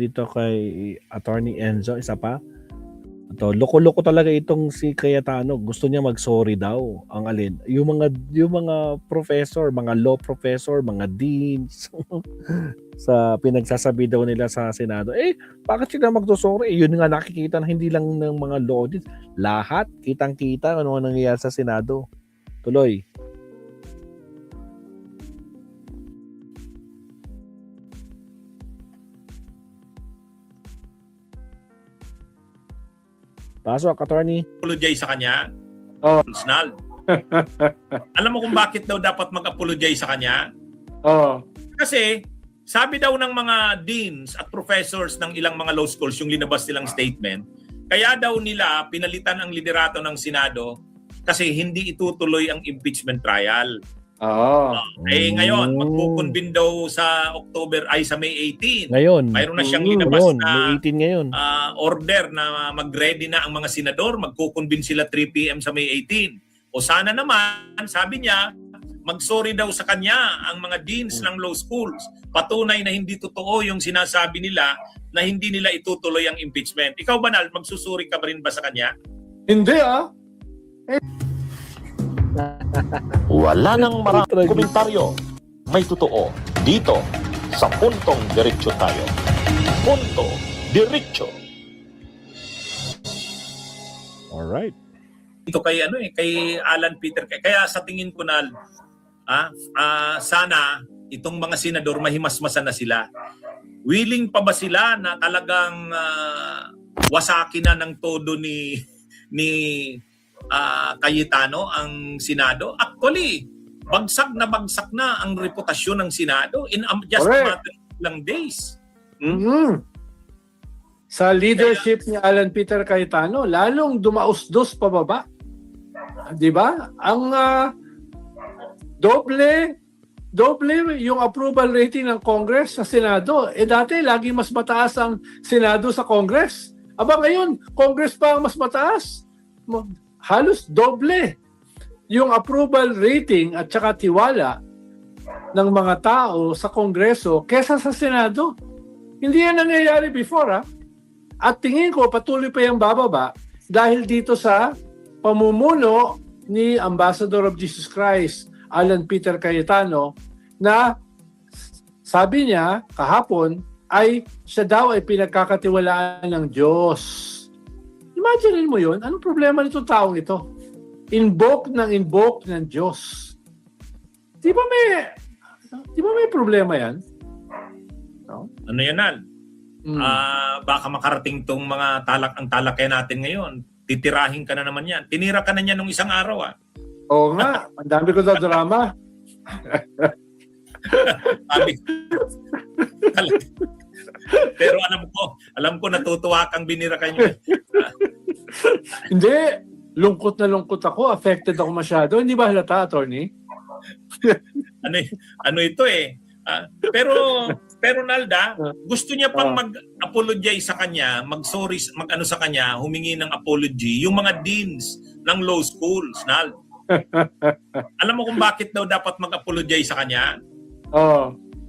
dito kay Attorney Enzo, isa pa. Ito, loko-loko talaga itong si Cayetano. Gusto niya mag-sorry daw. Ang alin? Yung mga professor, mga law professor, mga deans sa pinagsasabi daw nila sa Senado. Bakit sila magsusorry? Yun nga nakikita na hindi lang ng mga law deans. Lahat, kitang-kita ano nangyayari sa Senado. Tuloy. Pasok, attorney. Apologize sa kanya. Oh. Snal. Alam mo kung bakit daw dapat mag-apologize sa kanya? Oh. Kasi sabi daw ng mga deans at professors ng ilang mga law schools yung linabas nilang statement, kaya daw nila pinalitan ang liderato ng Senado kasi hindi itutuloy ang impeachment trial. Ngayon, magkukonvene daw sa sa May 18. Ngayon. Mayroon na siyang linabas na May 18 ngayon. Order na mag-ready na ang mga senador, magkukonvene sila 3 p.m. sa May 18. O sana naman, sabi niya, mag-sorry daw sa kanya ang mga deans ng law schools. Patunay na hindi totoo yung sinasabi nila na hindi nila itutuloy ang impeachment. Ikaw, Banal, magsusuri ka ba rin ba sa kanya? Hindi Wala nang maraming komentaryo. May totoo dito sa Puntong Diretso Tayo. Punto Diretso. Alright. Ito kay Alan Peter. Kaya sa tingin ko na sana itong mga senador mahimasmasan na sila. Willing pa ba sila na talagang wasakin na ng todo ni Cayetano ang Senado? Actually, bagsak na ang reputasyon ng Senado in just a matter of lang days. Sa leadership ni Alan Peter Cayetano, lalong dumausdos pababa. 'Di ba? Ang doble yung approval rating ng Congress sa Senado. Dati lagi mas mataas ang Senado sa Congress. Ngayon, Congress pa ang mas mataas. Halos doble yung approval rating at saka tiwala ng mga tao sa Kongreso kesa sa Senado. Hindi yan nangyayari before At tingin ko patuloy pa yung bababa dahil dito sa pamumuno ni Ambassador of Jesus Christ, Alan Peter Cayetano, na sabi niya kahapon ay siya daw ay pinagkakatiwalaan ng Diyos. Imagine mo yun. Anong problema nitong taong ito? Invoke ng Diyos. Di ba may problema yan? No? Ano yan, Al? Baka makarating tong mga talakay natin ngayon. Titirahin ka na naman yan. Tinira ka na niya nung isang araw. Oo nga. Ang dami ko daw drama. Pero alam ko natutuwa kang binira ka niya. Hindi. Lungkot na lungkot ako. Affected ako masyado. Hindi ba halata, attorney? Ano ito pero Nalda, gusto niya pang mag-apologize sa kanya, mag-sorry, sa kanya, humingi ng apology yung mga deans ng law schools, Nal. Alam mo kung bakit daw dapat mag-apologize sa kanya?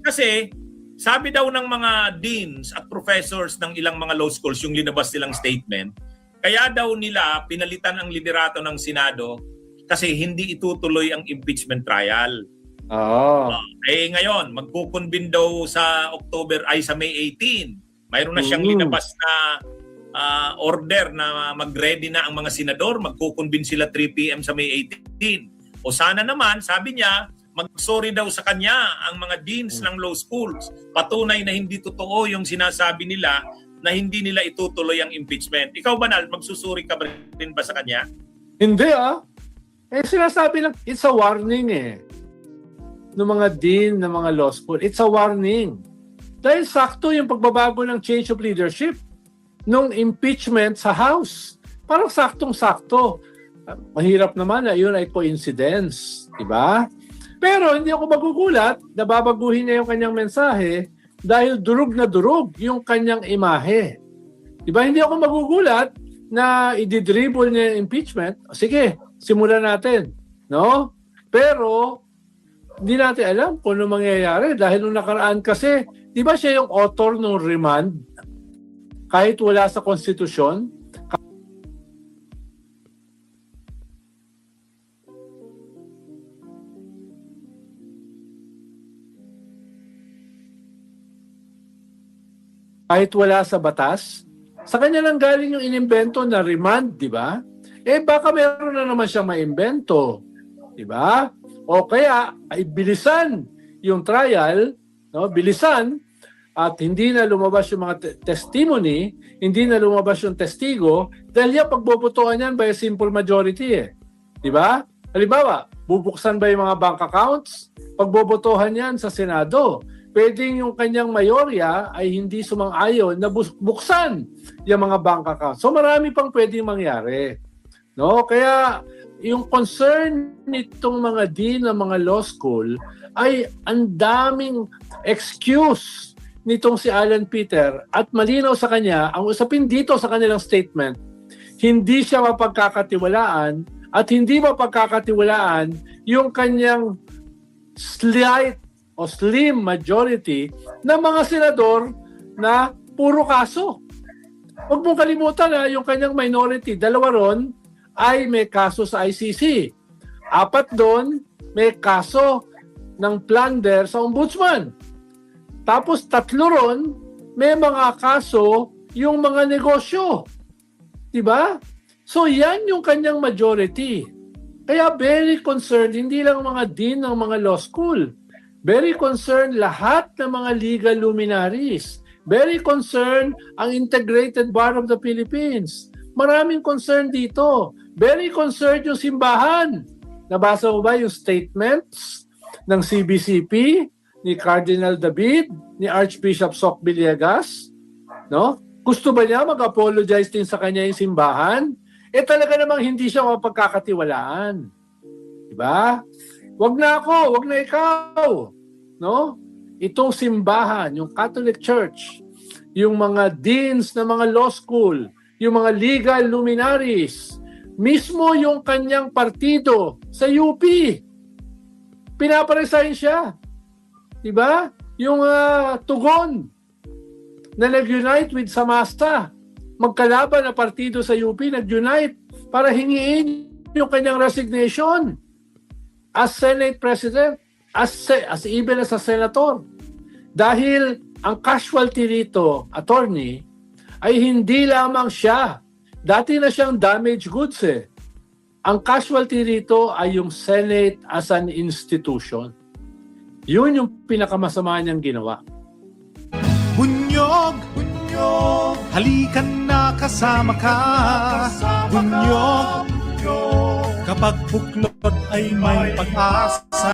Kasi sabi daw ng mga deans at professors ng ilang mga law schools yung linabas nilang statement, kaya daw nila pinalitan ang liderato ng Senado kasi hindi itutuloy ang impeachment trial. Ngayon, magkukonvene daw sa May 18. Mayroon na siyang linabas na order na mag-ready na ang mga senador, magkukonvene sila 3 p.m. sa May 18. O sana naman, sabi niya, mag-sorry daw sa kanya ang mga deans ng law schools. Patunay na hindi totoo yung sinasabi nila na hindi nila itutuloy ang impeachment. Ikaw, Banal, magsusuri ka rin ba sa kanya? Hindi sinasabi lang, it's a warning ng mga dean ng mga law school. It's a warning. Dahil sakto yung pagbabago ng change of leadership nung impeachment sa House. Parang saktong-sakto. Mahirap naman na yun ay coincidence. Diba? Pero hindi ako magugulat na babaguhin niya yung kanyang mensahe dahil durug na durug yung kanyang imahe. Diba? Hindi ako magugulat na ididribble niya yung impeachment. Sige, simulan natin. No? Pero hindi natin alam kung ano mangyayari dahil nung nakaraan kasi, di ba siya yung author ng remand kahit wala sa konstitusyon, kahit wala sa batas, sa kanya lang galing yung inimbento na remand, di ba? Eh baka meron na naman siyang maimbento, di ba? O kaya ay bilisan yung trial, no? Bilisan at hindi na lumabas yung mga testimony, hindi na lumabas yung testigo dahil yung pagbobotohan yan by a simple majority eh. Di ba? Halimbawa, bubuksan ba yung mga bank accounts? Pagbobotohan yan sa Senado. Pwedeng yung kanyang mayorya ay hindi sumang-ayon na buksan yung mga bank accounts. So marami pang pwedeng mangyari. No? Kaya yung concern nitong mga dean ng mga law school ay ang daming excuse nitong si Alan Peter at malinaw sa kanya, ang usapin dito sa kanilang statement, hindi siya mapagkakatiwalaan at hindi mapagkakatiwalaan yung kanyang slight o slim majority ng mga senador na puro kaso. Huwag mong kalimutan na yung kanyang minority, 2 ron ay may kaso sa ICC. 4 doon may kaso ng plunder sa ombudsman. Tapos 3 ron may mga kaso yung mga negosyo. Diba? So yan yung kanyang majority. Kaya very concerned, hindi lang mga dean ng mga law school. Very concerned lahat ng mga legal luminaries. Very concerned ang Integrated Bar of the Philippines. Maraming concern dito. Very concerned yung simbahan. Nabasa mo ba yung statements ng CBCP, ni Cardinal David, ni Archbishop Soc Villegas? No? Gusto ba niya mag-apologize din sa kanya yung simbahan? Eh talaga namang hindi siya mapagkakatiwalaan. Diba? Wag na ako, wag na ikaw. No? Itong simbahan, yung Catholic Church, yung mga deans ng mga law school, yung mga legal luminaries, mismo yung kanyang partido sa UP, pinaparesign siya. Diba? Yung Tugon na nag-unite with Samasta, magkalaban na partido sa UP, nag-unite para hingiin yung kanyang resignation as Senate President, as even as a Senator. Dahil ang casualty rito, attorney, ay hindi lamang siya. Dati na siyang damaged goods eh. Ang casualty rito ay yung Senate as an institution. Yun yung pinakamasama niyang ginawa. Bunyog, bunyog, halikan na kasama ka. Bunyog, kapag buklod ay may pag-asa.